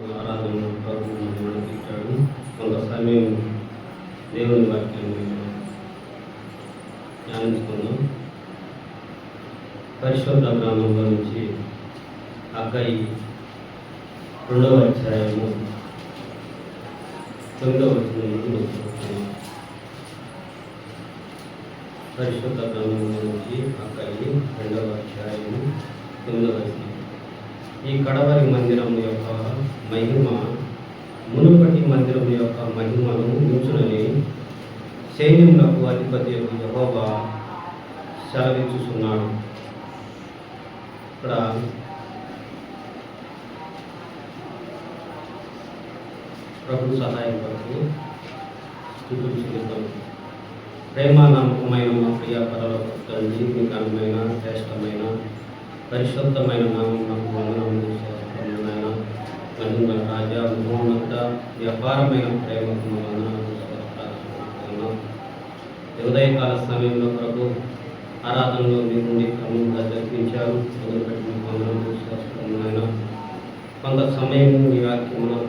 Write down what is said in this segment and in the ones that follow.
ఆరాధన ప్రభువును నడిపించాడు. కొంత సమయం దేవుని వాక్యాన్ని ధ్యానించుకుందాం. పరిశుద్ధ గ్రంథంలో నుంచి హగ్గయి 2వ అధ్యాయము 9వ వచనం నుండి చదువుతున్నాం. పరిశుద్ధ గ్రంథంలో నుంచి హగ్గయి 2వ అధ్యాయము 9వ వచనం. ఈ కడవరి మందిరం యొక్క మహిమ మునుపటి మందిరం యొక్క మహిమను మించునని సైన్యములకు అధిపతి యెహోవా సెలవిచ్చుచున్నాడు. ఇక్కడ ప్రభు సహాయం కొరకు స్తుతులు చెల్లిద్దాం. ప్రేమ నమ్మకమైన మా ప్రియ పరలోక తండ్రి, మీ ఘనమైన శ్రేష్టమైన పరిశుద్ధమైన నామం నాకు వందనములు చేస్తున్నాయన. మహిమ రాజా మహోన్నత వ్యాపారమైన ప్రేమకు వందనాలు చేస్తున్నాం. ఉదయకాల సమయంలో ప్రభు ఆరాధనలో మీ నుండి క్రమంగా జరిపించారు. మొదలుపెట్టి మీకు వందనములు చేస్తున్నాయన. కొంత సమయం మీ వాక్యమును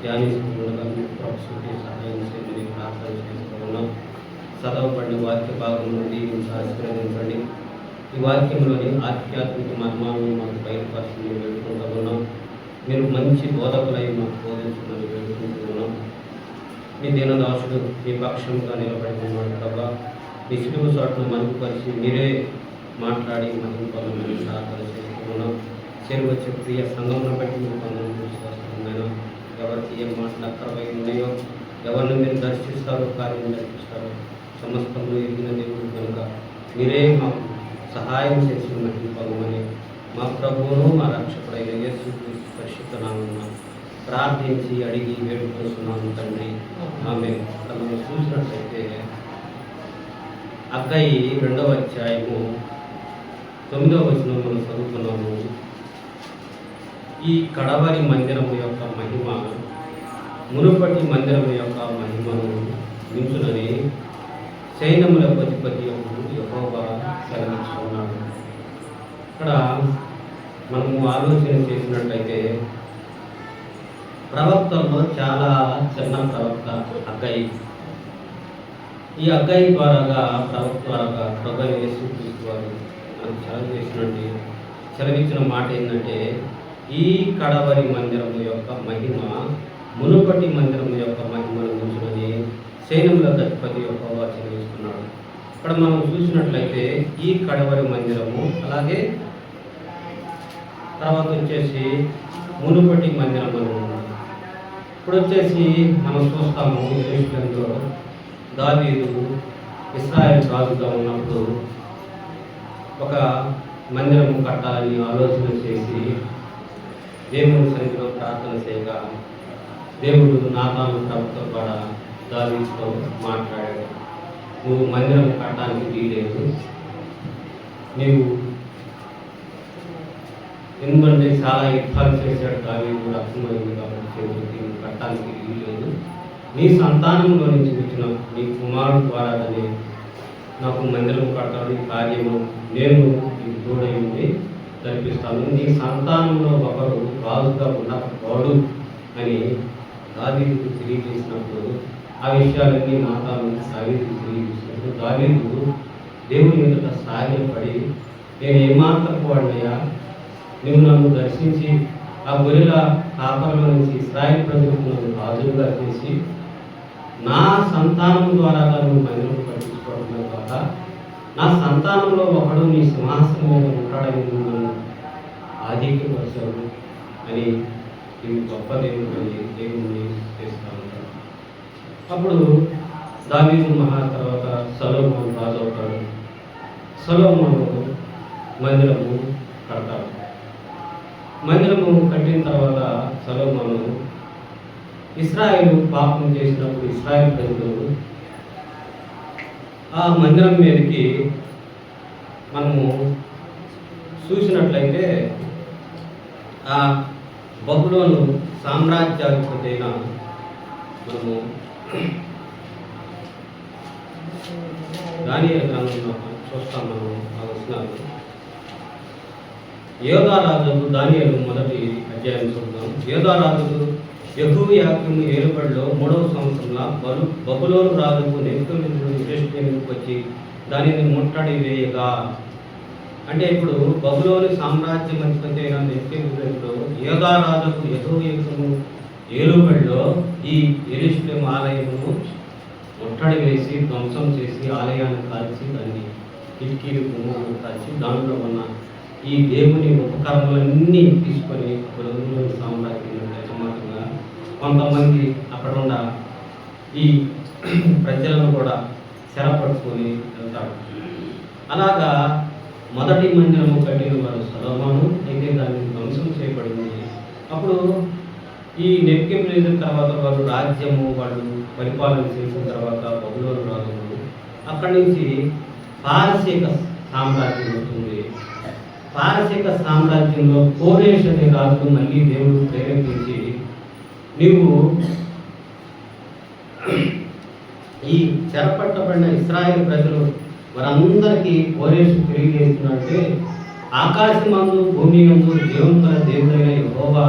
ధ్యానిస్తుండగా మీకు ప్రభుత్వ సహాయం చేసి ప్రార్థన చేస్తున్నాం. చదవబడిన వాక్య భాగం నుండి ఆశీర్వదించండి. ఈ వాక్యంలోని ఆధ్యాత్మిక మర్మాలను మాకు బయటపరచమని వేడుకుంటున్నాం. మీరు మంచి బోధకులై మాకు బోధించమని వేడుకుంటున్నాం. మీ దీనదాసుడు మీ పక్షంగా నిలబడి ఉన్నాడు ప్రభా. మీ సిలువ చోట్ను మరుగుపరిచి మీరే మాట్లాడి మహింపమని ప్రార్థన చేస్తున్నాం. చేరువచ్చే ప్రియ సంఘంలో బట్టి మీరు పనులు చూస్తున్నాను. ఎవరికి ఏం మాటలు అక్కరపై ఉన్నాయో, ఎవరిని మీరు దర్శిస్తారో, కార్యం దర్శిస్తారో సమస్తంలో ఎదిగిన దేవుడు కనుక మీరే మాకు సహాయం చేసి మహింపమని మా ప్రభువును మా రక్షకుడైన యేసుక్రీస్తు పరిశుద్ధ నామమున ప్రార్థించి అడిగి వేడుకొస్తున్నాను తండ్రి. ఆమె మనం చూసినట్లయితే హగ్గయి 2వ అధ్యాయము 9వ వచనం మనం చదువుతున్నాము. ఈ కడవరి మందిరము యొక్క మహిమ మునుపటి మందిరము యొక్క మహిమను మించునని సైన్యములకు అధిపతి యెహోవా సెలవిస్తున్నాడు. ఇక్కడ మనము ఆలోచన చేసినట్లయితే ప్రవక్తల్లో చాలా చిన్న ప్రవక్త హగ్గయి. ఈ హగ్గయి ద్వారాగా ప్రవక్త ద్వారాగా ప్రభువైన యేసుక్రీస్తు వారు మనకు సెలవిచ్చిన మాట ఏంటంటే, ఈ కడవరి మందిరము యొక్క మహిమ మునుపటి మందిరము యొక్క మహిమను మించునని సైన్యములకు అధిపతి యెహోవా సెలవిస్తున్నాడు. ఇక్కడ మనం చూసినట్లయితే ఈ కడవరి మందిరము, అలాగే తర్వాత వచ్చేసి మునుపటి మందిరం అని ఉన్నది. ఇప్పుడు వచ్చేసి మనం చూస్తాము యెరూషలేములో దావీదు ఇశ్రాయేలు రాజుగా ఉన్నప్పుడు ఒక మందిరం కట్టాలని ఆలోచన చేసి దేవుని సన్నిధిలో ప్రార్థన చేయగా దేవుడు నాతాను ప్రభుత్వం కూడా దావీదుతో మాట్లాడాడు. నువ్వు మందిరం కట్టడానికి వీలేదు, నీవు ఎందుకంటే చాలా యుద్ధాలు చేశాడు దావీదు, రక్షణమైంది కాబట్టి దీన్ని కట్టడానికి వీలేదు. నీ సంతానంలో నుంచి వచ్చిన నీ కుమారుడు ద్వారానే నాకు మందిరం కట్టాలి కార్యము నేను నీకు తోడై ఉండి జరిపిస్తాను. నీ సంతానంలో ఒకడు రాజుగా ఉండకపోడు అని దావీదుకు తెలియజేసినప్పుడు, ఆ విషయాలన్నీ నాతాను దావీదుకు తెలియజేసినప్పుడు దావీదు దేవుని ఎదుట సాగిలపడి, నేను ఏమాత్రపు వాడినయ్యా, నువ్వు నన్ను దర్శించి ఆ గొర్రెల కాపర్ల నుంచి ఇశ్రాయేలు ప్రజలకు నన్ను రాజుగా చేసి నా సంతానం ద్వారా నువ్వు మందిరం కట్టించుకోవడం ద్వారా నా సంతానంలో ఒకడు నీ సింహాసనం మీద ఉంటాడని నన్ను ఆధిక్యపరచాడు అని నీవు గొప్ప దేవుడు అని దేవుణ్ణి చేస్తూ ఉంటాడు. అప్పుడు దావీదు తర్వాత సొలొమోను రాజు అవుతాడు. సొలొమోను మందిరము కడతాడు. మందిరము కట్టిన తర్వాత సొలొమోను ఇశ్రాయేలు పాపం చేసినప్పుడు ఇశ్రాయేలు ప్రజలు ఆ మందిరం మీదకి మనము చూసినట్లయితే ఆ బబులోను సామ్రాజ్యాధిపతి అయిన మనము దానియేలు గ్రంథంలో చూస్తాం. మనం ఆ వచనాలు యోధారాజు దానియేలు మొదటి అధ్యాయం చూద్దాం. యోధారాజు యెహోయాకీము ఏలుబడిలో 3వ సంవత్సరంలో బబులోను రాజుకు నెబుకద్నెజరు యెరూషలేముకు వచ్చి దానిని ముట్టడి వేయగా, అంటే ఇప్పుడు బబులోని సామ్రాజ్యం అధిపతి అయిన నెబుకద్నెజరు యోధారాజుకు యెహోయాకీము ఏలుబడిలో ఈ యెరూషలేము ఆలయమును ముట్టడి వేసి ధ్వంసం చేసి ఆలయాన్ని కాల్చి దాన్ని కిటికీలు గుమ్మలు కాల్చి దాంట్లో ఉన్న ఈ దేవుని ఉపకరణలన్నీ తీసుకొని బబులోని సామ్రాజ్యం యజమానులుగా కొంతమంది అక్కడ ఉన్న ఈ ప్రజలను కూడా చెరపట్టుకొని వెళ్తాడు. అలాగా మొదటి మందిరము కట్టిన వారు సొలొమోను, అయితే దాన్ని ధ్వంసం చేయబడింది. అప్పుడు ఈ నెబుకద్నెజరు తర్వాత వారు రాజ్యము వాళ్ళు పరిపాలన చేసిన తర్వాత బబులోను రాజులు అక్కడి నుంచి పారసీక సామ్రాజ్యం వస్తుంది. పారసీక సామ్రాజ్యంలో కోరేష్ అనే రాజును మళ్ళీ దేవుడు ప్రేరేపించి, నీవు ఈ చెరపట్టబడిన ఇశ్రాయేలు ప్రజలు వారందరికీ కోరేష్ తెలియజేస్తున్నట్టే, ఆకాశమందు భూమి యందు జీవంగల దేవుడైన యెహోవా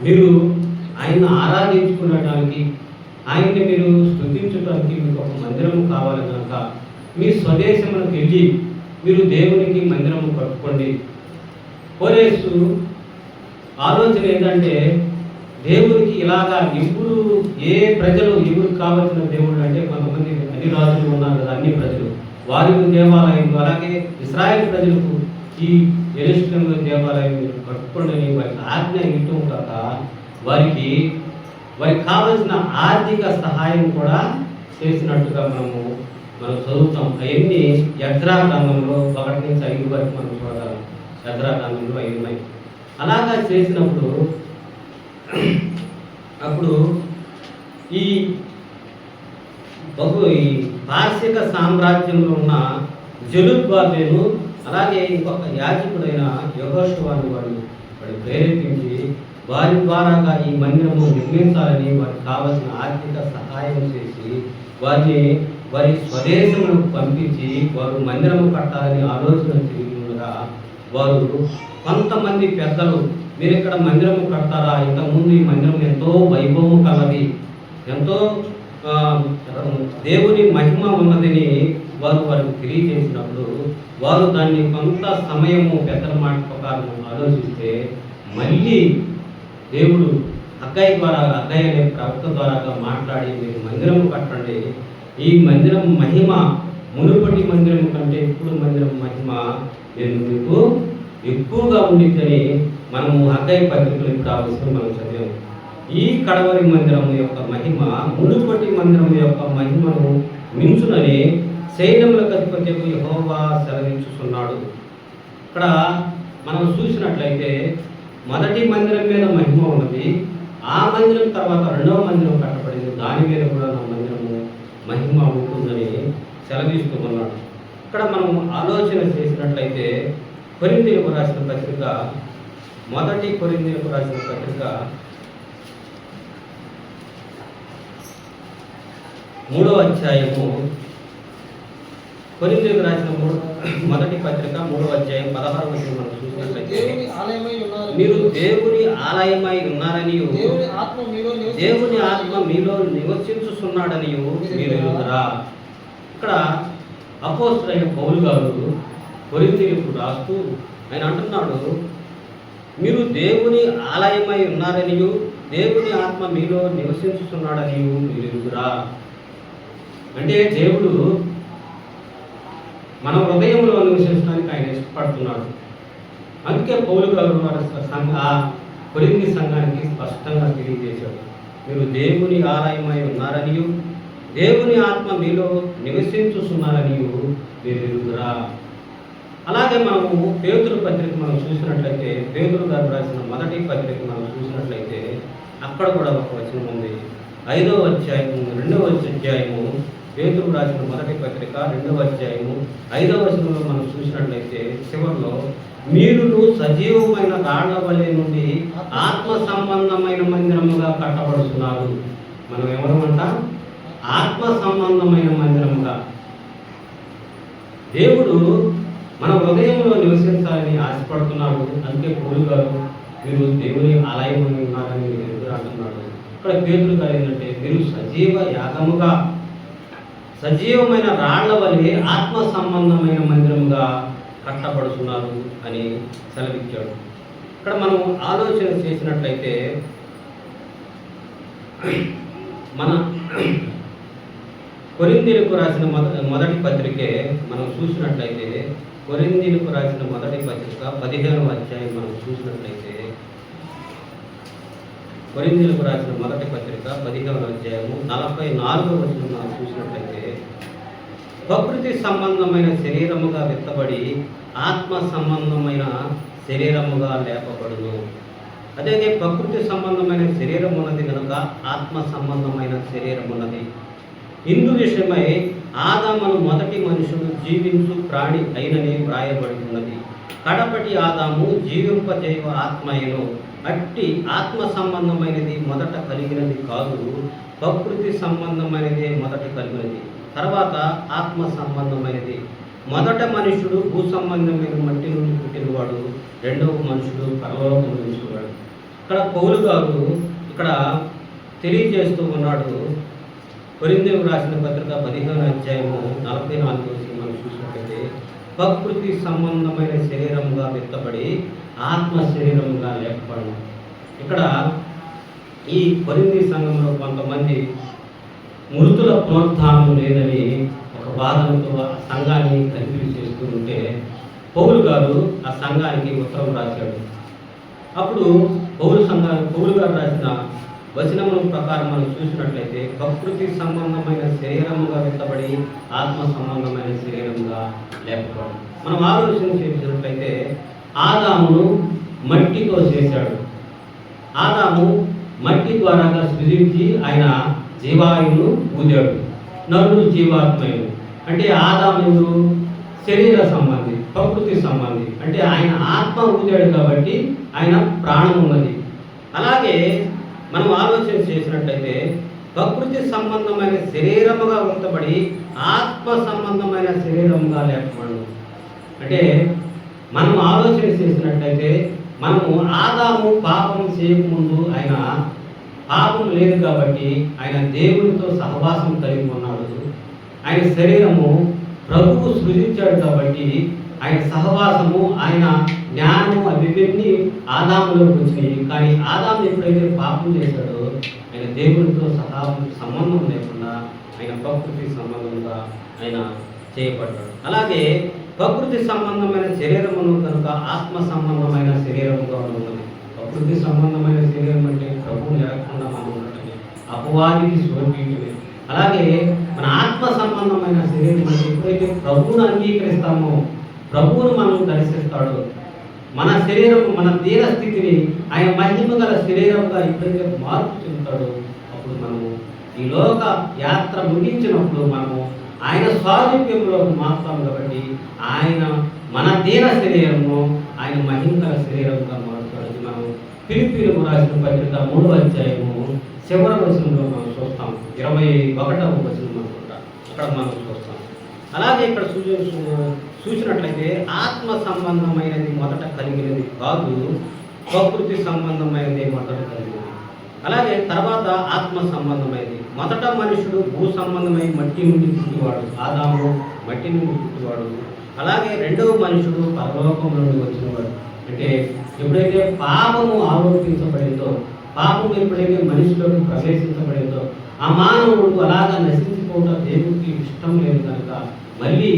మీరు ఆయన ఆరాధించుకునడానికి, ఆయన్ని మీరు స్తుతించడానికి మీకు ఒక మందిరం కావాలి కనుక మీ స్వదేశములకు వెళ్ళి మీరు దేవునికి మందిరము కట్టుకోండి. కోరేషు ఆలోచన ఏంటంటే, దేవునికి ఇలాగా ఎప్పుడు ఏ ప్రజలు ఎవరికి కావాల్సిన దేవుడు అంటే, కొంతమంది అన్ని రాజులు ఉన్నారు కదా, అన్ని ప్రజలు వారికి దేవాలయం, అలాగే ఇశ్రాయేలు ప్రజలకు ఈ యెరూషలేము దేవాలయం మీరు కట్టుకోండి అని వారికి ఆజ్ఞ ఇవ్వటం కాక వారికి కావలసిన ఆర్థిక సహాయం కూడా చేసినట్టుగా మనం చదువుతాం. అవన్నీ యెజ్రా గ్రంథంలో 1 నుంచి 5 వరకు మనం చూడాలి. యెజ్రా గ్రంథంలో 5 ఉన్నాయి. అలాగా చేసినప్పుడు అప్పుడు ఈ పారసీక సామ్రాజ్యంలో ఉన్న జెరుబ్బాబెలు, అలాగే ఇంకొక యాజకుడైన యెహోషువను వాడు ప్రేరేపించి వారి ద్వారాగా ఈ మందిరము నిర్మించాలని వారికి కావలసిన ఆర్థిక సహాయం చేసి వారి స్వదేశములకు పంపించి వారు మందిరము కట్టాలని ఆలోచన చేయకుండా, వారు కొంతమంది పెద్దలు, మీరు ఇక్కడ మందిరము కడతారా, ఇంతకుముందు ఈ మందిరం ఎంతో వైభవం కలది, ఎంతో దేవుని మహిమ ఉన్నదని వారికి తెలియజేసినప్పుడు వారు దాన్ని కొంత సమయము పెద్దల మాట ప్రకారం ఆలోచిస్తే మళ్ళీ దేవుడు అగ్గయ్య అనే ప్రవక్త ద్వారా మాట్లాడి, మీరు మందిరము కట్టండి, ఈ మందిరం మహిమ మునుపటి మందిరం కంటే ఇప్పుడు మందిరం మహిమ నేను మీకు ఎక్కువగా ఉండిద్దని మనము అగ్గయ్య పత్రికలు ఇప్పుడు ఆ విషయం మనం చదివాము. ఈ కడవరి మందిరం యొక్క మహిమ మునుపటి మందిరం యొక్క మహిమను మించునని సైన్యములకు అధిపతి యెహోవా సెలవించుచున్నాడు. ఇక్కడ మనం చూసినట్లయితే మొదటి మందిరం మీద మహిమ ఉన్నది, ఆ మందిరం తర్వాత 2వ మందిరం కట్టబడింది, దాని మీద కూడా నా మందిరము మహిమ ఉంటుందని సెలవిస్తూ ఉన్నాడు. ఇక్కడ మనం ఆలోచన చేసినట్లయితే కొరింథీయులకు రాసిన పత్రిక, మొదటి కొరింథీయులకు రాసిన పత్రిక 3వ అధ్యాయము, కొరింథీయులకు రాసిన మొదటి పత్రిక 3వ అధ్యాయం 16వ వచనం మనం చూసినట్లయితే, మీరు దేవుని ఆలయమై ఉన్నారని, దేవుని ఆత్మ మీలో నివసించుచున్నాడని మీరు ఎరుగుదురా. ఇక్కడ అపోస్తలుడైన పౌలు గారు కొరింథీయులకు రాస్తూ ఆయన అంటున్నాడు, మీరు దేవుని ఆలయమై ఉన్నారని, దేవుని ఆత్మ మీలో నివసించుచున్నాడని మీరు ఎరుగుదురా. అంటే దేవుడు మన హృదయంలో నివసించడానికి ఆయన ఇష్టపడుతున్నాడు. అందుకే పౌలు గారు కొరింథీ సంఘానికి స్పష్టంగా తెలియజేశాడు, మీరు దేవుని ఆలయమై ఉన్నారని, దేవుని ఆత్మ మీలో నివసించుతున్నారని మీరు ఎరుగుదురా. అలాగే మనము పేతురు పత్రిక మనం చూసినట్లయితే, పేతురు గారు రాసిన మొదటి పత్రిక మనం చూసినట్లయితే అక్కడ కూడా ఒక వచనం ఉంది. 5వ అధ్యాయము 2వ అధ్యాయము, పేతురు రాసిన మొదటి పత్రిక 2వ అధ్యాయము 5వ వచనంలో మనం చూసినట్లయితే చివరిలో, మీరును సజీవమైన రాళ్ల వలె నుండి ఆత్మ సంబంధమైన మందిరముగా కట్టబడుతున్నారు. మనం ఎవరమంట? ఆత్మ సంబంధమైన మందిరముగా. దేవుడు మన హృదయంలో నివసించాలి చూడాలని ఆశపడుతున్నాడు. అందుకే పౌలు గారు మీరు దేవుని ఆలయం ఉన్నారని మీరు ఎదురు అంటున్నాడు. ఇక్కడ పేతురు గారు ఏంటంటే మీరు సజీవ యాగముగా, సజీవమైన రాళ్ల వలె ఆత్మ సంబంధమైన మందిరముగా కట్టబడుతున్నారు అని సెలవిచ్చాడు. ఇక్కడ మనం ఆలోచన చేసినట్లయితే మన కొరింథీయులకు రాసిన మొదటి పత్రికే మనం చూసినట్లయితే, కొరింథీయులకు రాసిన మొదటి పత్రిక 15వ అధ్యాయం మనం చూసినట్లయితే, కొరింథీయులకు రాసిన మొదటి పత్రిక 15వ అధ్యాయము 44వ వచనం మనం చూసినట్లయితే, ప్రకృతి సంబంధమైన శరీరముగా విత్తబడి ఆత్మ సంబంధమైన శరీరముగా లేపబడును. అదే ప్రకృతి సంబంధమైన శరీరం ఉన్నది కనుక ఆత్మ సంబంధమైన శరీరం ఉన్నది. ఇందు విషయమై ఆదామును మొదటి మనుషుడు జీవించు ప్రాణి అయినని వ్రాయబడి ఉన్నది. కడపటి ఆదాము జీవింపజేయ ఆత్మయను. అట్టి ఆత్మ సంబంధమైనది మొదట కలిగినది కాదు, ప్రకృతి సంబంధమైనది మొదట కలిగినది, తర్వాత ఆత్మ సంబంధమైనది. మొదట మనుషుడు భూ సంబంధమైన మట్టి నుండి పుట్టినవాడు, రెండవ మనుషుడు పరలోకం నుంచి వాడు. ఇక్కడ పౌలు గారు ఇక్కడ తెలియజేస్తూ ఉన్నాడు. కొరింథీయులకు రాసిన పత్రిక 15వ అధ్యాయము 44వ వచనం మనం చూసినట్లయితే, ప్రకృతి సంబంధమైన శరీరముగా విత్తబడి ఆత్మ శరీరముగా లేపబడను. ఇక్కడ ఈ కొరింథీ సంఘంలో కొంతమంది మృతుల పునరుత్థానం లేదని ఒక వాదనతో ఆ సంఘాన్ని కన్ఫ్యూజ్ చేస్తూ ఉంటే పౌలు గారు ఆ సంఘానికి ఉత్తరం రాశాడు. అప్పుడు పౌలు గారు రాసిన వచనముల ప్రకారం మనం చూసినట్లయితే ప్రకృతి సంబంధమైన శరీరముగా విత్తబడి ఆత్మ సంబంధమైన శరీరముగా లేపబడు. మనం ఆలోచన చేసినట్లయితే ఆదామును మట్టితో చేశాడు. ఆదాము మట్టి ద్వారా సృజించి ఆయన జీవాయువును ఊదాడు. నరుడు జీవాత్మయుడు. అంటే ఆదాము శరీర సంబంధి, ప్రకృతి సంబంధి. అంటే ఆయన ఆత్మ ఊదాడు కాబట్టి ఆయన ప్రాణం ఉన్నది. అలాగే మనం ఆలోచన చేసినట్లయితే ప్రకృతి సంబంధమైన శరీరముగా ఉంచబడి ఆత్మ సంబంధమైన శరీరముగా లేపబడు. అంటే మనం ఆలోచన చేసినట్లయితే మనము ఆదాము పాపం చేయకముందు ఆయన పాపం లేదు కాబట్టి ఆయన దేవుడితో సహవాసం కలిగి ఉన్నాడు. ఆయన శరీరము ప్రభువు సృజించాడు కాబట్టి ఆయన సహవాసము, ఆయన జ్ఞానము అవివన్నీ ఆదాములోకి వచ్చినాయి. కానీ ఆదాము ఎప్పుడైతే పాపం చేశాడో ఆయన దేవుడితో సంబంధం లేకుండా ఆయన ప్రకృతి సంబంధంగా ఆయన చేయబడ్డాడు. అలాగే ప్రకృతి సంబంధమైన శరీరమును కనుక ఆత్మ సంబంధమైన శరీరముగా ఉన్నది. ప్రకృతి సంబంధమైన శరీరం అంటే ప్రభువుని ఎరగకుండా మనం ఉండటమే, అపవాదికి సోర్పీయటమే. అలాగే మన ఆత్మ సంబంధమైన శరీరం అంటే ఎప్పుడైతే ప్రభువును అంగీకరిస్తామో, ప్రభువును మనం దర్శిస్తాడు, మన శరీరం, మన దీన స్థితిని ఆయన మహిమ గల శరీరంగా ఎప్పుడైతే మార్పు చెందుతాడో అప్పుడు మనము ఈ లోక యాత్ర ముగించినప్పుడు మనము ఆయన స్వారూప్యంలోకి మారుతాం. కాబట్టి ఆయన మన దీన శరీరము ఆయన మహిమ గల శరీరంగా మారుతాడు. మనం ఫిలిప్పీయులకు రాసిన పత్రిక 3వ అధ్యాయము చివరి వచనంలో మనం చూస్తాం. 21వ వచనం అనుకుంటా అక్కడ మనం చూస్తాం. అలాగే ఇక్కడ చూసినట్లయితే ఆత్మ సంబంధమైనది మొదట కలిగినది కాదు, ప్రకృతి సంబంధమైనది మొదట కలిగినది. అలాగే తర్వాత ఆత్మ సంబంధమైనది. మొదట మనుషుడు భూ సంబంధమైన మట్టి నుండి పుట్టివాడు, ఆదాము మట్టి నుండి పుట్టివాడు. అలాగే రెండవ మనుషుడు పరలోకం నుండి వచ్చినవాడు. అంటే ఎప్పుడైతే పాపము ఆరోపించబడిందో, పాపం ఎప్పుడైతే మనిషిలోకి ప్రవేశించబడిందో ఆ మానవుడు అలాగా నశించిపోవడం దేవుడికి ఇష్టం లేదు కనుక మళ్ళీ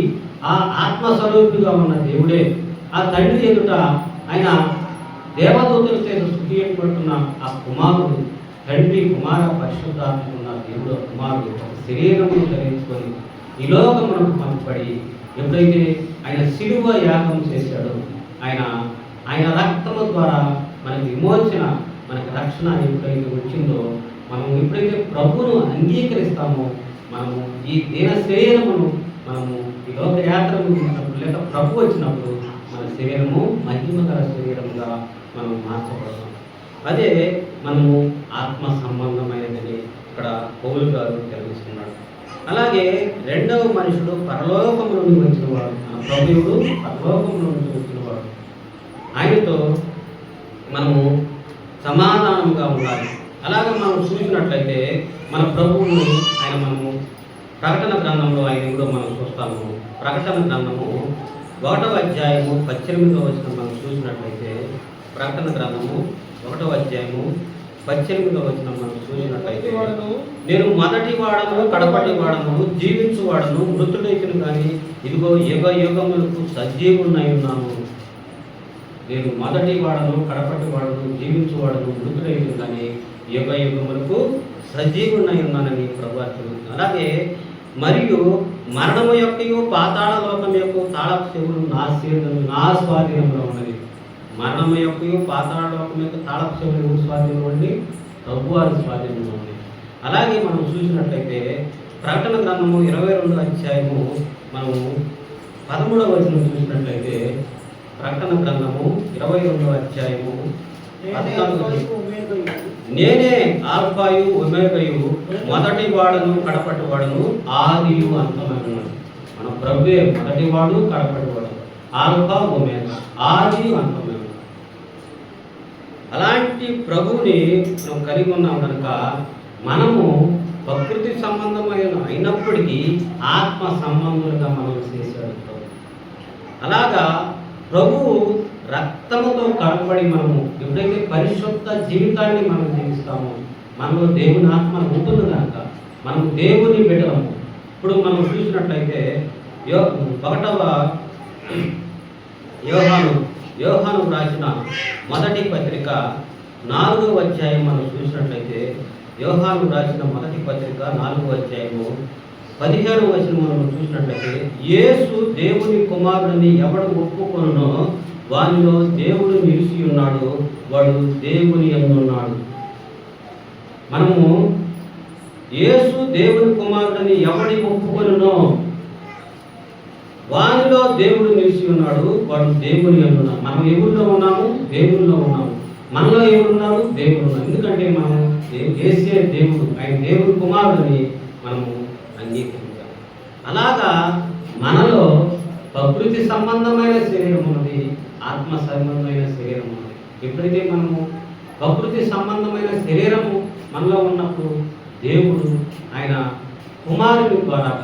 ఆ ఆత్మస్వరూపిగా ఉన్న దేవుడే ఆ తండ్రి ఎదుట ఆయన దేవదూతల చేత స్తుతించబడుతున్న ఆ కుమారుడు, తండ్రి కుమార పరిశుద్ధాత్మ ఉన్న దేవుడు కుమారుడు ఒక శరీరమును ధరించుకొని ఈ లోకమునకు పంపబడి ఎప్పుడైతే ఆయన శిలువ యాగం చేశాడో, ఆయన రక్తము ద్వారా మనకి విమోచన, మనకి రక్షణ ఎప్పుడైతే వచ్చిందో, మనం ఎప్పుడైతే ప్రభువును అంగీకరిస్తామో మనము ఈ దీన శరీరమును మనము ఈ లోక యాత్ర ముగించినప్పుడు లేక ప్రభు వచ్చినప్పుడు మన శరీరము మహిమగల శరీరముగా మనం మార్చబడతాం. అదే మనము ఆత్మ సంబంధమైనదని ఇక్కడ పౌలు గారు తెలియజేస్తున్నాడు. అలాగే రెండవ మనుషుడు పరలోకము నుండి వచ్చినవాడు, ప్రభువుడు పరలోకము నుండి వచ్చినవాడు. ఆయనతో మనము సమాధానంగా ఉండాలి. అలాగే మనం చూసినట్లయితే మన ప్రభువుని మనము ప్రకటన గ్రంథంలో ఆయన కూడా మనం చూస్తాము. ప్రకటన గ్రంథము 1వ అధ్యాయము 18వ వచనం మనం చూసినట్లయితే, ప్రకటన గ్రంథము 1వ అధ్యాయము 18వ వచనం మనం చూసినట్లయితే, నేను మొదటి వాడను కడపటి వాడను జీవించువాడను మృతుడైతును కానీ ఇదిగో యుగ యుగములకు సజీవునై ఉన్నాను. నేను మొదటి వాడను కడపటి వాడను జీవించువాడను మృతుడైతును కానీ యుగ యుగములకు సజీవునై ఉన్నానని ప్రభువు. అలాగే మరియు మరణము యొక్కయు పాతాళ లోకం యొక్క తాళపు చెవులు నా స్వాధీనంలో ఉన్నది. మరణము యొక్కయు పాతాళ లోకం యొక్క తాళపు చెవులు స్వాధీనంలో ఉండి ప్రభువారి స్వాధీనంలో ఉంది. అలాగే మనం చూసినట్లయితే ప్రకటన గ్రంథము 22వ అధ్యాయము మనము 13వ వచనం చూసినట్లయితే, ప్రకటన గ్రంథము 22వ అధ్యాయము 14వ, నేనే ఆల్ఫాయు ఒమేగయు మొదటి వాడను కడపటి వాడను ఆదియు అంతమైన. మన ప్రభువే మొదటి వాడు కడపటి వాడు, ఆల్ఫా ఒమేగా, ఆదియు అంతమైన. అలాంటి ప్రభువుని మనం కలిగి ఉన్నాం కనుక మనము ప్రకృతి సంబంధమైన అయినప్పటికీ ఆత్మ సంబంధులుగా మనం చేశాడు ప్రభు. అలాగా ప్రభువు రక్తముతో కడపడి మనము ఎప్పుడైతే పరిశుద్ధ జీవితాన్ని మనం జీవిస్తామో మనలో దేవుని ఆత్మ ఉంటుంది కనుక మనం దేవుని బిడ్డలము. ఇప్పుడు మనం చూసినట్లయితే 1వ యోహాను రాసిన మొదటి పత్రిక 4వ అధ్యాయం మనం చూసినట్లయితే, యోహాను రాసిన మొదటి పత్రిక 4వ అధ్యాయము 17వ వచనం మనం చూసినట్లయితే, యేసు దేవుని కుమారుడిని ఎవడు ఒప్పుకొనునో వానిలో దేవుడు నిలిచి ఉన్నాడు, వాడు దేవుని యందు ఉన్నాడు. మనము యేసు దేవుని కుమారుడిని ఎవడి ఒప్పుకొనునో వానిలో దేవుడు నిలిచి ఉన్నాడు, వాడు దేవుని యందు ఉన్నాడు. మనం ఎవరిలో ఉన్నాము? దేవునిలో ఉన్నాము. మనలో ఎవరున్నాడు? దేవుడు ఉన్నాడు. ఎందుకంటే మనం యేసే దేవుడు, ఆయన దేవుని కుమారుడిని మనము అంగీకరించాం. అలాగా మనలో ప్రకృతి సంబంధమైన శరీరం ఉన్నది, ఆత్మ సంబంధమైన శరీరం ఉన్నది. ఎప్పుడైతే మనము ప్రకృతి సంబంధమైన శరీరము మనలో ఉన్నప్పుడు దేవుడు ఆయన కుమారుని ద్వారా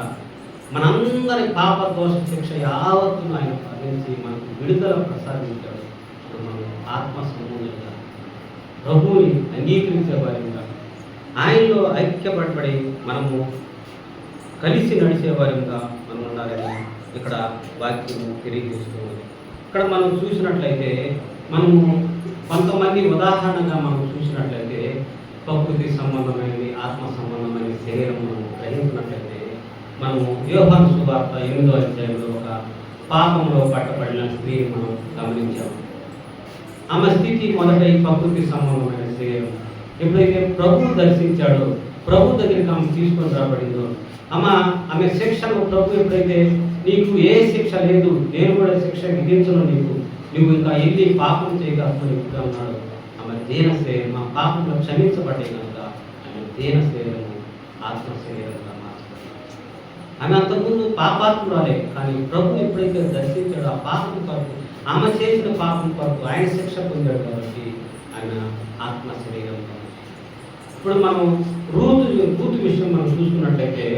మనందరి పాప దోష శిక్ష యావత్తును ఆయన భరించి మనకు విడుదల ప్రసాదించాడు. ఇప్పుడు మనం ఆత్మ సంబంధంగా ప్రభువుని అంగీకరించే వారిగా ఆయనలో ఐక్యపడబడి మనము కలిసి నడిచే వారిగా మనం ఉండాలని ఇక్కడ వాక్యం తెలియజేస్తుంది. ఇక్కడ మనం చూసినట్లయితే మనము కొంతమంది ఉదాహరణగా మనం చూసినట్లయితే ప్రకృతి సంబంధమైనది, ఆత్మ సంబంధమైన శరీరం మనం గ్రహించినట్లయితే మనము యోహాను సువార్త 8వ అధ్యాయంలో ఒక పాపంలో పట్టబడిన స్త్రీని మనం గమనించాము. ఆమె స్థితి మొదట ఈ ప్రకృతి సంబంధమైన శరీరం. ఎప్పుడైతే ప్రభు దర్శించాడో, ప్రభు దగ్గరికి ఆమె తీసుకొని రాబడిందో, ఆమె శిక్షను ప్రభు ఎప్పుడైతే నీకు ఏ శిక్ష లేదు, నేను కూడా శిక్ష విధించను, నువ్వు ఇంకా వెళ్ళి పాపం చేయగలను ఎప్పుడు అన్నాడు. ఆమె దేన శరీరం, ఆ పాపంలో క్షమించబడ్డే కనుక ఆమె దేన శరీరము ఆత్మ శరీరంగా మార్చబడింది. ఆమె అంతకుముందు పాపాత్మురాలే, కానీ ప్రభు ఎప్పుడైతే దర్శించాడో ఆ పాపం కొరకు, ఆమె చేసిన పాపం కొరకు ఆయన శిక్ష పొందాడు కాబట్టి ఆయన ఆత్మ శరీరంగా. ఇప్పుడు మనం రూతు విషయం మనం చూసుకున్నట్లయితే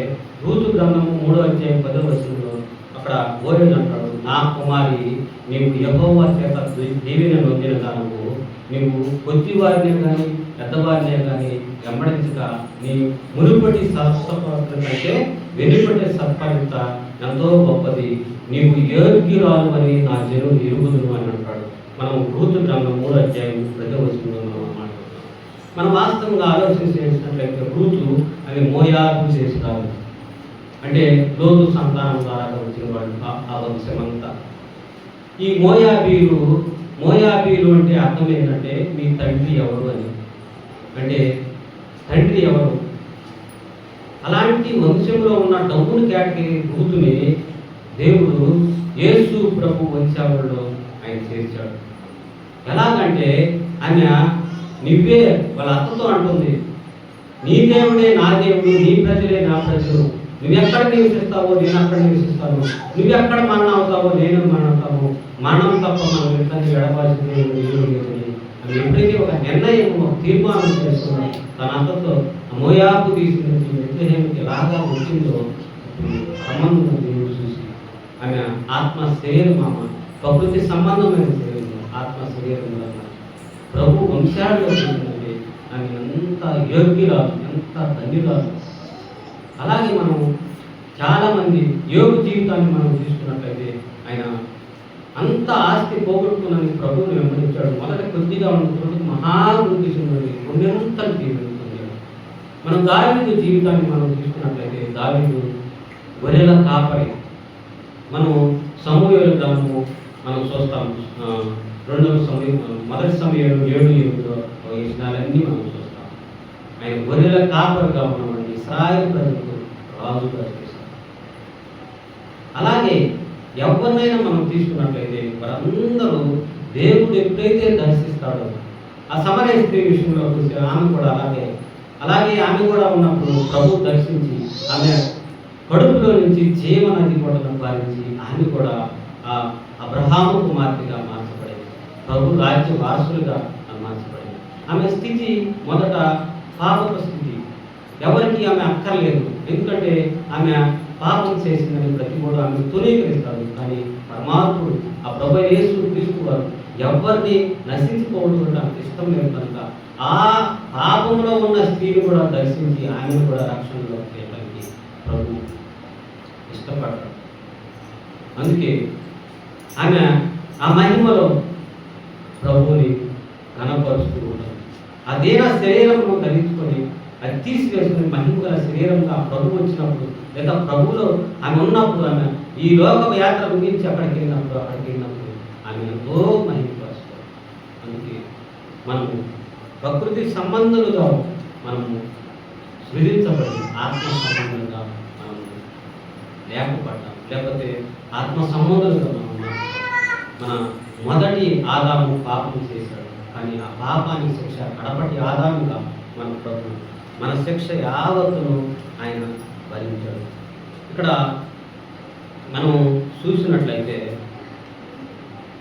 రూతు గ్రంథము 3వ అధ్యాయం 10వ వచనంలో అక్కడ బోయజు అంటాడు, నా కుమారి నీవు యెహోవా చేత దీవెన నొందిన దానము, నీవు కొద్దివారినే కానీ పెద్దవారినే కానీ వెంబడించక నీ మునుపటి సత్ప్రవర్తన కంటే వెనుపటి సత్ఫలిత ఎంతో గొప్పది, నీవు యోగ్యురాలు అని నా జనులు ఎరుగుదును అని అంటాడు. మనం రూతు గ్రంథం 3వ అధ్యాయం 10వ వచనంలో మనం మాట్లాడుతున్నాం. మనం వాస్తవంగా ఆలోచన చేసినట్లయితే రూతు అవి మోయాబు చేసినారు, అంటే లోతు సంతానం ద్వారా వచ్చిన వాళ్ళు ఆ వంశమంతా. ఈ మోయాబీలు అంటే అర్థం ఏంటంటే మీ తండ్రి ఎవరు అని, అంటే తండ్రి ఎవరు. అలాంటి వంశంలో ఉన్న డబ్బును కేటగిరీ రూతుని దేవుడు యేసు ప్రభు వంశావళిలో ఆయన చేర్చాడు. ఎలాగంటే ఆమె నువ్వే వాళ్ళ అత్తతో అంటుంది, నీ దేవుడే నా దేవుడు, నీ ప్రజలే నా ప్రజలు, నువ్వు ఎక్కడ నివసిస్తావో నేను అక్కడ నివసిస్తాను, నువ్వు ఎక్కడ మరణం అవుతావో నేను మరణం అవుతావు, మరణం తప్ప మనం ఇద్దరిని ఎడబాల్సింది లేదని అని ఎప్పుడైతే ఒక నిర్ణయం, ఒక తీర్మానం చేసుకున్నాడు, తన అంతతో మోయాబు తీసిన బెత్లెహేముకి ఎలాగా వచ్చిందో సంబంధం దేవుడు చూసి ఆమె ఆత్మ శరీరం, ఆమె ప్రకృతి సంబంధమైన శరీరం, ఆత్మ శరీరం ప్రభు వంశాల్లో చూసిందంటే ఆమె ఎంత యోగ్యురాలు, ఎంత ధన్యురాలు. అలాగే మనం చాలామంది యోగు జీవితాన్ని మనం తీసుకున్నట్లయితే ఆయన అంత ఆస్తి పోగొట్టుకున్నది ప్రభువుని వెంబడించాడు. మొదట కొద్దిగా ఉన్నప్పుడు మహావృద్ధి చెందింది, రెండంతలు జీవితం. మనం దావీదు జీవితాన్ని మనం తీసుకున్నట్లయితే దావీదు గొర్రెల కాపరి. మనం సమూయేలు గ్రంథము మనం చూస్తాం, మొదటి సమయంలో 7:8 వచనాలన్నీ మనం చూస్తాం. ఆయన గొర్రెల కాపరిగా ఉన్నవాడిని ఇశ్రాయేలు ప్రజలకు రాజుగా చేశారు. అలాగే ఎవరినైనా మనం తీసుకున్నట్లయితే వారందరూ దేవుడు ఎప్పుడైతే దర్శిస్తాడో, ఆ సమరయ స్త్రీ విషయంలో చూస్తే ఆమె కూడా అలాగే ఆమె కూడా ఉన్నప్పుడు ప్రభు దర్శించి ఆమె కడుపులో నుంచి జీవనది కూడా పాలించి ఆమె కూడా ఆ అబ్రహాము కుమార్తెగా మార్చబడింది, ప్రభు రాజ్య వారసులుగా మార్చబడింది. ఆమె స్థితి మొదట పాపపు స్థితి, ఎవరికి ఆమె అక్కర్లేదు, ఎందుకంటే ఆమె పాపం చేసిందని ప్రతి కూడా ఆమె తృణీకరిస్తాడు. కానీ పరమాత్ముడు ఆ ప్రభు యేసు క్రీస్తు వారు ఎవరిని నశించుకోవడం నాకు ఇష్టం లేదు కనుక ఆ పాపంలో ఉన్న స్త్రీని కూడా దర్శించి ఆమెను కూడా రక్షణలో చేయడానికి ప్రభు ఇష్టపడ్డాడు. అందుకే ఆమె ఆ మహిమలో ప్రభువుని ఘనపరుస్తూ ఉంటాడు. అదేనా శరీరంలో ధరించుకొని అది తీసివేసుకుని మహిమ గల శరీరంగా ప్రభు వచ్చినప్పుడు, లేదా ప్రభువులో ఆమె ఉన్నప్పుడు, ఆమె ఈ లోక యాత్ర ముగించి అక్కడికి వెళ్ళినప్పుడు ఆమె ఎంతో మహిమపరుస్తారు. అందుకే మనము ప్రకృతి సంబంధులుగా మనము సృజించబడి ఆత్మ సంబంధంగా మనము లేకపోవడం, లేకపోతే ఆత్మ సంబంధులుగా మన మొదటి ఆదాము పాపం చేశాడు, కానీ ఆ పాపానికి శిక్ష కడపటి ఆదాముగా మన ప్రభు మన శిక్ష యావత్తును ఆయన భరించాడు. ఇక్కడ మనం చూసినట్లయితే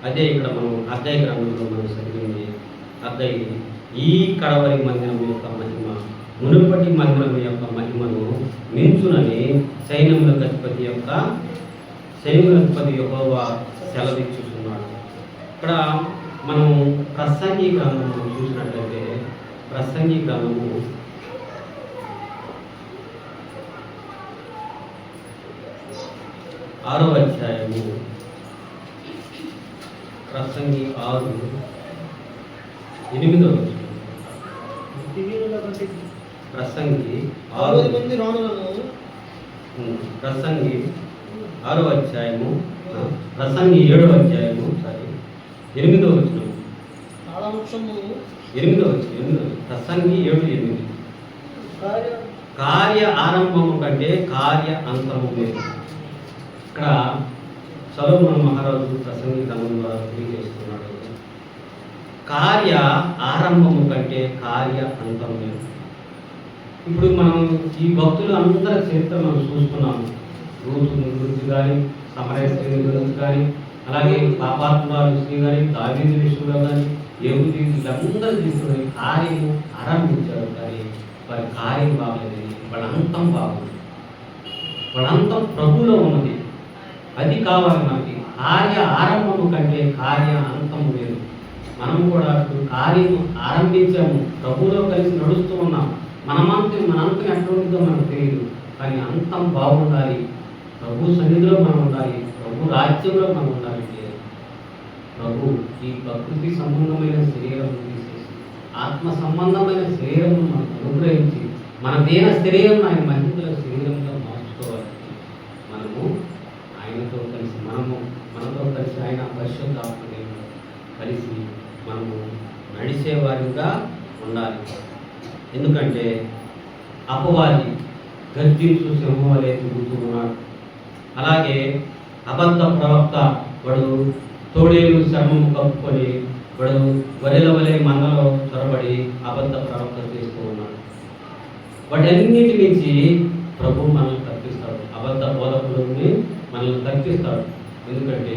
అదే ఇక్కడ మనం హగ్గయి గ్రంథంలో మనం చదివింది, హగ్గయి ఈ కడవరి మందిరం యొక్క మహిమ మునుపటి మందిరం యొక్క మహిమను మించునని సైన్యములకు అధిపతి యెహోవా సెలవిచ్చుచున్నాడు. ఇక్కడ మనం ప్రసంగి గ్రంథం మనం చూసినట్లయితే ప్రసంగి గ్రంథము 6వ అధ్యాయము, ప్రసంగి 6:8 ప్రసంగి 6వ అధ్యాయము, ప్రసంగి 7వ అధ్యాయము 8వ వచనం, 8వ వచనం, ప్రసంగి 7:8 కార్య ఆరంభము కంటే కార్య అంతము లేదు. ఇక్కడ సొలొమోను మహారాజు ప్రసంగి గ్రంథం ద్వారా తెలియజేస్తున్నాడు, కార్య ఆరంభము కంటే కార్య అంతము లేదు. ఇప్పుడు మనం ఈ భక్తులు అందరి చరిత్ర మనం చూస్తున్నాము. రూతు గురించి కానీ, సమరయ స్త్రీ గురించి కానీ, అలాగే పాపాత్మురాలు స్త్రీ కానీ, దావీదు విషయంలో కానీ, యేహూదీ వీళ్ళందరూ తీసుకుని కార్యము ఆరంభించారు, కానీ వారి కార్యం బాగలేదని, వాళ్ళ అంతం బాగుంది, వాళ్ళ అంతం ప్రభువులో ఉన్నది. అది కావాలి మనకి. కార్య ఆరంభము కంటే కార్య అంతము లేదు. మనం కూడా కార్యము ఆరంభించాము, ప్రభువులో కలిసి నడుస్తూ ఉన్నాం. మన అంతం ఎట్లా ఉంటుందో మనకు తెలియదు, కానీ అంతం బాగుండాలి. ప్రభు సన్నిధిలో మనం ఉండాలి, ప్రభు రాజ్యంలో మనం ఉండాలంటే ప్రభు ఈ ప్రకృతి సంబంధమైన శరీరం తీసేసి ఆత్మ సంబంధమైన శరీరం మనకు అనుగ్రహించి మన దేన శరీరం ఆయన మహిమల శరీరంగా మార్చుకోవాలి. మనము ఆయనతో కలిసి మనతో కలిసి ఆయన పరిశుద్ధాత్మని కలిసి మనము నడిచేవారిగా ఉండాలి. ఎందుకంటే అపవాది గర్జించు సింహం వలె తిరుగుతూ ఉన్నాడు. అలాగే అబద్ధ ప్రవక్త వాడు తోడేలు చర్మము కప్పుకొని వాడు గొర్రెల వలె మందలో చొరబడి అబద్ధ ప్రవక్త చేస్తూ ఉన్నాడు. వాటన్నిటి నుంచి ప్రభు మనల్ని తప్పిస్తాడు. అబద్ధ బోధకులని మనల్ని తప్పిస్తాడు. ఎందుకంటే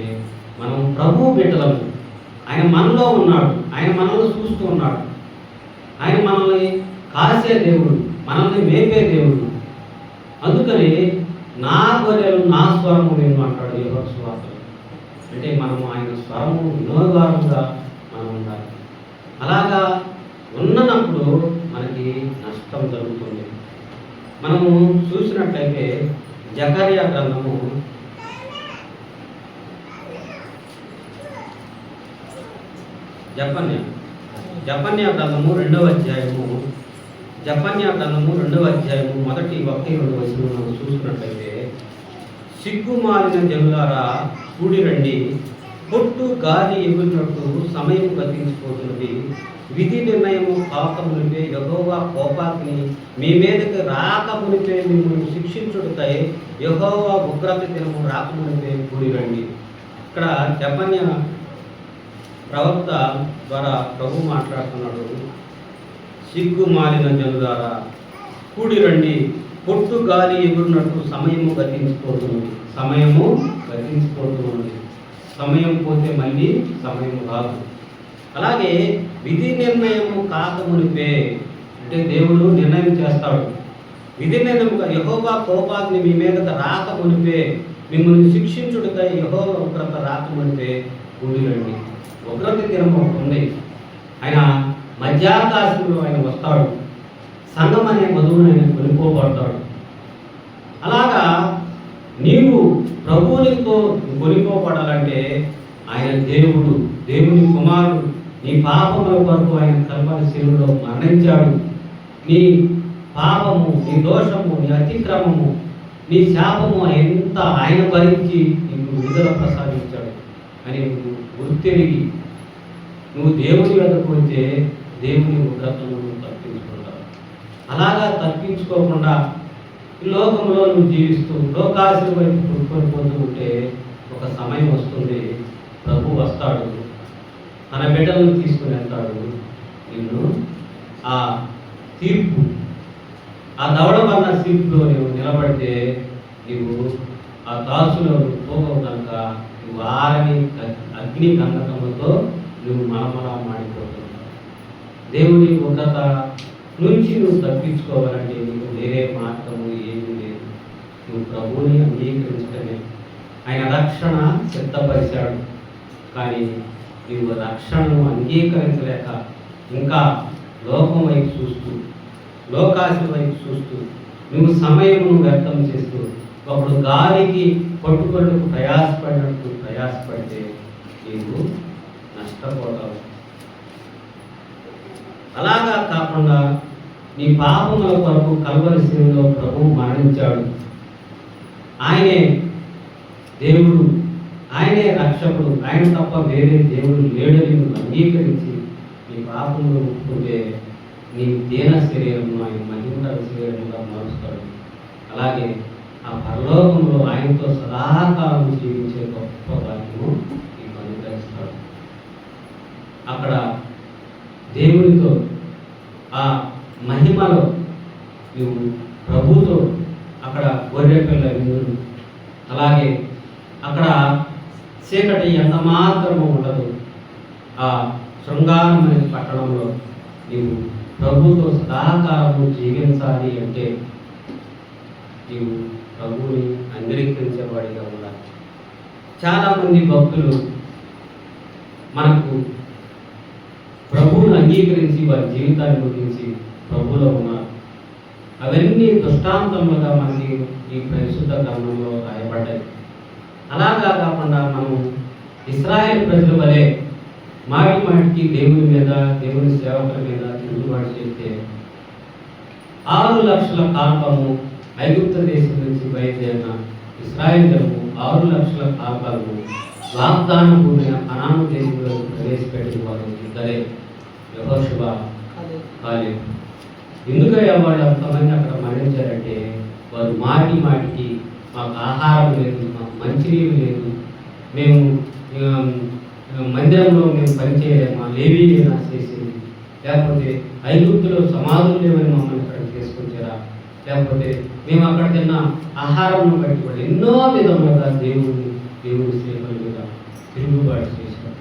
మనం ప్రభు బిడ్డలము. ఆయన మనలో ఉన్నాడు, ఆయన మనల్ని చూస్తూ ఉన్నాడు, ఆయన మనల్ని కాసే దేవుడు, మనల్ని మేపే దేవుడు. అందుకని నా గొర్రెలు నా స్వరము నేను అంటాడు యోహాను సువార్తలో. అంటే మనము ఆయన స్వరము వినోదారుగా మనం ఉండాలి. అలాగా ఉన్నప్పుడు మనకి నష్టం జరుగుతుంది. మనము చూసినట్లయితే జకర్యా గ్రంథము జపన్య గ్రంథము 2వ అధ్యాయము మొదటి 1-2 వచనం మనం చూసినట్లయితే, సిగ్గుమాలిన జనులారా కూడి రండి, పొట్టు గాలి ఎగురినట్టు సమయం గతించిపోతున్నది, విధి నిర్ణయము కాకమునిపే యెహోవా కోపాగ్ని మీ మీదకి రాకమునిపే మిమ్మల్ని శిక్షించుటకై యెహోవా ఉగ్రత దినము రాకమునిపే కూడి రండి. ఇక్కడ జపన్య ప్రవక్త ద్వారా ప్రభు మాట్లాడుతున్నాడు. సిగ్గుమాలిన జనులారా కూడి రండి, పొట్టు గాలి ఎగురినట్టు సమయము గతించిపోతున్నది. సమయం పోతే మళ్ళీ సమయం రాదు. అలాగే విధి నిర్ణయము కాకమునిపే, అంటే దేవుడు నిర్ణయం చేస్తాడు. విధి నిర్ణయముగా యెహోవా కోపాగ్ని మీ మీద రాకమునిపే మిమ్మల్ని శిక్షించుటకై యెహోవా ఉగ్రత రాకమునిపే కూడి రండి. ఉగ్రత దినము ఉంది. ఆయన మధ్యాకాశంలో ఆయన వస్తాడు. సంఘం అనే మధువుని ఆయన కొనిపోబడతాడు. అలాగా నీవు ప్రభువునితో కొనిపోబడాలంటే ఆయన దేవుడు, దేవుని కుమారుడు. నీ పాపముల కొరకు ఆయన కల్వరి శిలువలో మరణించాడు. నీ పాపము, నీ దోషము, నీ అతిక్రమము, నీ శాపము ఎంత ఆయన భరించి నీకు విడుదల ప్రసాదించాడు అని నువ్వు గుర్తెరిగి నువ్వు దేవుని వద్దకు వచ్చే దేవుని ఉగ్రతను తప్పించుకుంటావు. అలాగా తప్పించుకోకుండా ఈ లోకంలో నువ్వు జీవిస్తూ లోకాశల వైపు కొనుక్కొని పోతూ ఉంటే ఒక సమయం వస్తుంది, ప్రభు వస్తాడు, తన బిడ్డలను తీసుకుని వెళ్తాడు. నిన్ను ఆ తీర్పు, ఆ దవడబన్న తీర్పులో నువ్వు నిలబడితే నీవు ఆ దాసులో పోగవు కనుక నువ్వు ఆరని అగ్ని గంధకములతో నువ్వు మలమల మాడిపోతున్నావు. దేవుని ఉగ్రత నుంచి నువ్వు తప్పించుకోవాలంటే నీకు వేరే మార్గము ఏమీ లేదు. నువ్వు ప్రభువుని అంగీకరించడమే. ఆయన రక్షణ సిద్ధపరిచాడు, కానీ నువ్వు రక్షణను అంగీకరించలేక ఇంకా లోకం వైపు చూస్తూ, లోకాశ వైపు చూస్తూ నువ్వు సమయమును వ్యర్థం చేస్తూ ఒకడు గాలికి పట్టుకొట్టుకు ప్రయాసపడితే నీవు నష్టపోతావు. అలాగా కాకుండా నీ పాపముల కొరకు కల్వరి శిలువలో ప్రభువు మరణించాడు. ఆయనే దేవుడు, ఆయనే రక్షకుడు, ఆయన తప్ప వేరే దేవుడు లేడని అంగీకరించి నీ పాపములు ఒప్పుకుంటే నీ దీన శరీరము ఆయన మహిమకర శరీరముగా మారుస్తాడు. అలాగే ఆ పరలోకంలో ఆయనతో సదాకాలం జీవించే గొప్ప భాగ్యము నీకు అనుగ్రహిస్తాడు. అక్కడ దేవునితో ఆ మహిమలో నువ్వు ప్రభుతో అక్కడ గొర్రె పిల్ల విందులు, అలాగే అక్కడ చీకటి ఎంత మాత్రము ఉండదు. ఆ శృంగారమైన పట్టణంలో నీవు ప్రభుతో సదాకాలము జీవించాలి అంటే నీవు ప్రభువుని అంగీకరించేవాడిగా ఉండాలి. చాలామంది భక్తులు మనకు ప్రభువును అంగీకరించి వారి జీవితాన్ని గురించి ప్రభువులో ఉన్నారు. అవన్నీ దృష్టాంతములుగా మనకి ఈ పరిశుద్ధ గ్రంథంలో రాయబడ్డాయి. అలాగా కాకుండా మనం ఇశ్రాయేలు ప్రజల వలె మాటికి దేవుని మీద, దేవుని సేవకుల మీద తిరుగుబాటు చేస్తే 6 లక్షల కాల్పము ఐగుప్తు దేశం నుంచి బయలుదేరిన ఇశ్రాయేలు జనము 6 లక్షల కాల్పము వాగ్దాన భూమి కనాను దేశంలో ప్రవేశపెట్టిన వారు ఇద్దరే, యెహోషువ, కాలేబు. ఎందుకయ్యా వాళ్ళు అంతమంది అక్కడ మరణించారంటే వారు మాటికి మాకు ఆహారం లేదు, మాకు మంచినీళ్ళు లేదు, మేము మందిరంలో మేము పనిచేయలేము, మా లేవీని నాశేసింది, లేకపోతే ఐగుప్తులో సమాధులు లేవని మమ్మల్ని ఇక్కడ తీసుకొచ్చారా, లేకపోతే మేము అక్కడ తిన్న ఆహారం బట్టి కూడా ఎన్నో విధములుగా దేవుడి సేవల మీద తిరుగుబాటు చేశారు.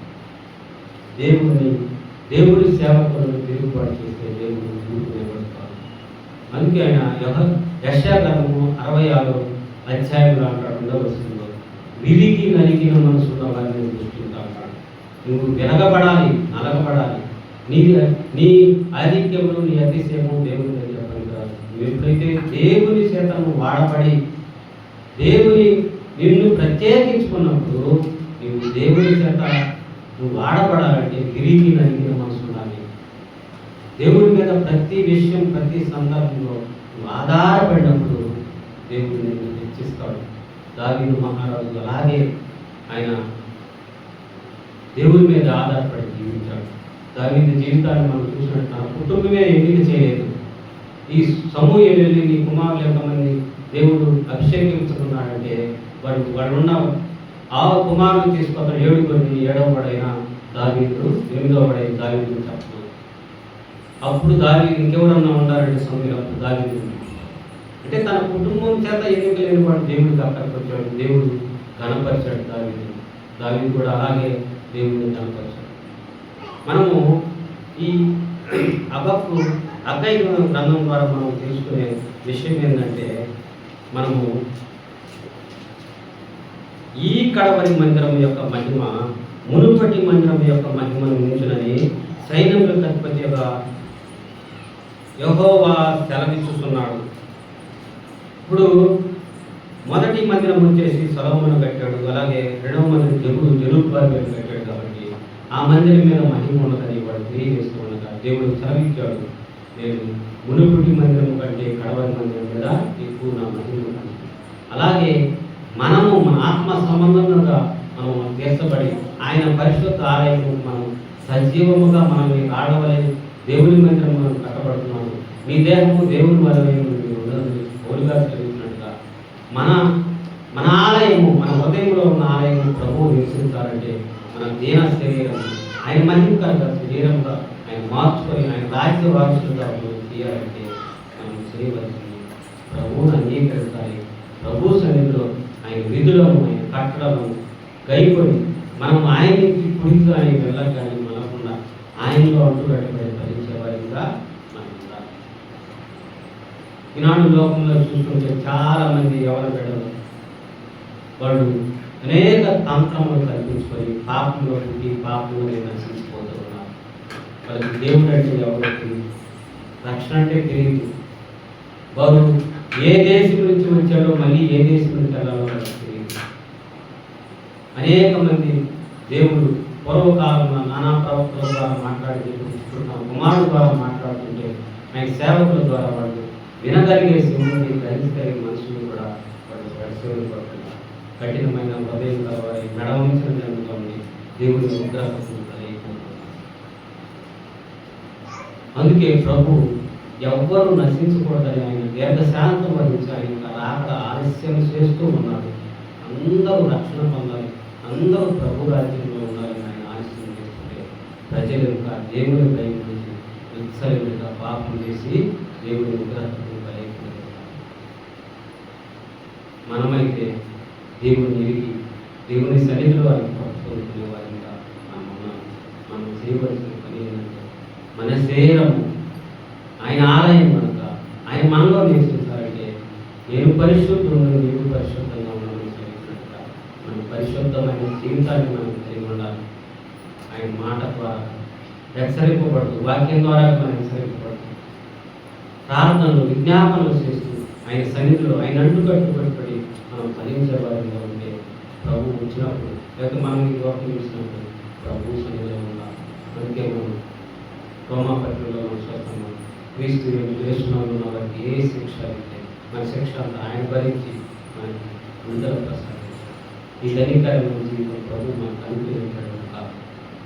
దేవుడి సేవకులను తిరుగుబాటు చేస్తే దేవుడు నిలబడతారు. అందుకే ఆయన యెషయా గ్రంథము 66 అధ్యాయంలో అంటాడు, 2వ వచనంలో, విరిగి నలిగిన మనసున్న వారిని దృష్టింటా అంటాడు. నువ్వు వెనగబడాలి, నలగబడాలి. నీ ఆధిక్యములు, నీ అతిశయము దేవుని దగ్గర పనికిరాదు. నువ్వు ఎప్పుడైతే దేవుని చేత నువ్వు వాడబడి నిన్ను ప్రత్యేకించుకున్నప్పుడు నువ్వు దేవుని చేత నువ్వు వాడబడాలంటే విరిగి నలిగిన మనసు ఉండాలి. దేవుడి మీద ప్రతి విషయం, ప్రతి సందర్భంలో నువ్వు ఆధారపడినప్పుడు దేవుడు నిన్ను హెచ్చిస్తాడు. దావీదు మహారాజు అలాగే ఆయన దేవుడి మీద ఆధారపడి జీవించాడు. దావీదు జీవితాన్ని మనం చూసినట్టు నా కుటుంబమే ఎన్నిక చేయలేదు. ఈ సమూహం వెళ్ళి నీ కుమారులు ఎంతమంది దేవుడు అభిషేకించుకున్నాడంటే వాడు ఉన్న ఆ కుమారులు తీసుకొస్తాడు 7 7వ వాడైన దావీదు, 8వ వాడైన దావీదు చెప్పలేదు. అప్పుడు దావీదు ఇంకెవరన్నా ఉన్నారంటే సమయంలో అప్పుడు దావీదు అంటే తన కుటుంబం చేత ఎన్నిక లేని వాడు దేవుడికి అక్కడికి వచ్చాడు. దేవుడు ఘనపరిచాడు దావీదు కూడా అలాగే దేవుడిని ఘనపరిచాడు. మనము ఈ హగ్గయి గ్రంథం ద్వారా మనం తెలుసుకునే విషయం ఏంటంటే, మనము ఈ కడవరి మందిరం యొక్క మహిమ మునుపటి మందిరం యొక్క మహిమను మించునని సైన్యములకు అధిపతిగా యెహోవా సెలవిస్తున్నాడు. ఇప్పుడు మొదటి మందిరం వచ్చేసి సొలొమోను కట్టాడు, అలాగే 2వ మందిరం జెరుబ్బాబెలు కట్టాడు. కాబట్టి ఆ మందిరం మీద మహిమ ఉన్నదని వాడు తెలియజేస్తూ ఉండగా దేవుడు సెలవిచ్చాడు, నేను మునుపటి మందిరం కంటే కడవరి మందిరం మీద ఎక్కువ నా మహిమ ఉంది. అలాగే మనము మన ఆత్మ సంబంధంగా మనం తీర్చబడి ఆయన పరిశుద్ధ ఆలయము మనం సజీవముగా మనం ఆడవలే దేవుని మందిరం మనం కట్టబడుతున్నాము. మీ దేహము దేవుని వలన పౌలుగా చదివినట్టుగా మన ఆలయము, మన హృదయంలో ఉన్న ఆలయము ప్రభువు నివసించాలంటే మన దీన శరీరం ఆయన మహిమకరంగా శరీరంగా ఆయన మార్చుకొని ఆయన రాజ్య వారసులుగా తీయాలంటే మనం చేయవలసింది ప్రభువును అంగీకరించాలి. ప్రభు సన్నిధిలో ఆయన విధులను, ఆయన కట్టడలను గైకొని మనం ఆయనకి పుడిగా ఆయన వెళ్ళగానే మనకుండా ఆయనలో అంటుకట్టుబడి ఫలించే వారిగా మనం ఉండాలి. ఈనాడు లోకంలో చూస్తుంటే చాలా మంది ఎవరి బిడ్డలు వాళ్ళు అనేక తంత్రములు కల్పించుకొని పాపంలో పుట్టి పాపంలో నశించిపోతూ ఉన్నారు. వాళ్ళకి దేవుడు అంటే ఎవరికి రక్షణ అంటే తెలియదు. వారు ఏ దేశం నుంచి వచ్చాడో మళ్ళీ ఏ దేశం నుంచి వెళ్ళాలో వాళ్ళకి తెలియదు. అనేక మంది దేవుడు పూర్వకాలంలో నానా ప్రవక్తల ద్వారా మాట్లాడుకుంటున్న కుమారుడు ద్వారా మాట్లాడుతుంటే ఆయన సేవకుల ద్వారా వాళ్ళు వినగలిగే సింహుని గ్రహించగలిగే మనుషులు కూడా వాళ్ళు పరిశీలన పడుతున్నారు. కఠినమైన హృదయం వారి నడవలసిన జన్మలోని దేవుని ఉగ్రతను కలిగిపోతున్నారు. అందుకే ప్రభు ఎవ్వరూ నశించకూడదని ఆయన దీర్ఘశాంతం వహించి ఆయన రాక ఆలస్యం చేస్తూ ఉన్నాడు. అందరూ రక్షణ పొందాలి, అందరూ ప్రభు రాజ్యంలో ఉండాలని ఆయన ఆలస్యం చేస్తుంటే ప్రజలు ఇంకా దేవుని భయపడి విత్సరిగా పాపం చేసి దేవుని ఉగ్రతను కలిగిపోతున్నారు. మనమైతే దేవుని ఎరిగి దేవుని సన్నిధిలో వారికి పట్టుకునే వారిగా మనం చేయవలసిన పని ఏంటంటే మన శరీరము ఆయన ఆలయం కనుక ఆయన మనలో నివసించాలంటే నేను పరిశుద్ధులను నీవు పరిశుద్ధంగా ఉన్నామని చెప్పినట్టుగా మన పరిశుద్ధమైన జీవితాన్ని మనం కలిగి ఉండాలి. ఆయన మాట ద్వారా హెచ్చరింపబడుతూ, వాక్యం ద్వారా మనం హెచ్చరింపబడుతూ, ప్రార్థనలు విజ్ఞాపనలు చేస్తూ ఆయన సన్నిధిలో ఆయన అంటుకట్టుబడి మనం ఫలించే వారిగా ఉంటే ప్రభు వచ్చినప్పుడు లేకపోతే మనం ఈ లోకం చూసినప్పుడు ప్రభు సన్నిధిలో ఉండాలి. అందుకే మనం రోమాపత్రికలో మనం చూస్తున్నాం, క్రీస్తు దేశంలో ఉన్న వారికి ఏ శిక్ష అయితే మన శిక్ష అంతా ఆయన భరించి మనకి విడుదల ప్రసాదించారు. ఈ ధనికరమైన జీవితం ప్రభు మనకు అనుగ్రహించాడు కనుక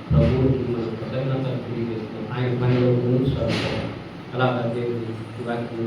ప్రభువుకి మనం కృతజ్ఞతలు తెలియజేస్తున్నాం. ఆయన పనిలో ముందుకు సాగుతాం. అలాగా దేవుడు వాక్యం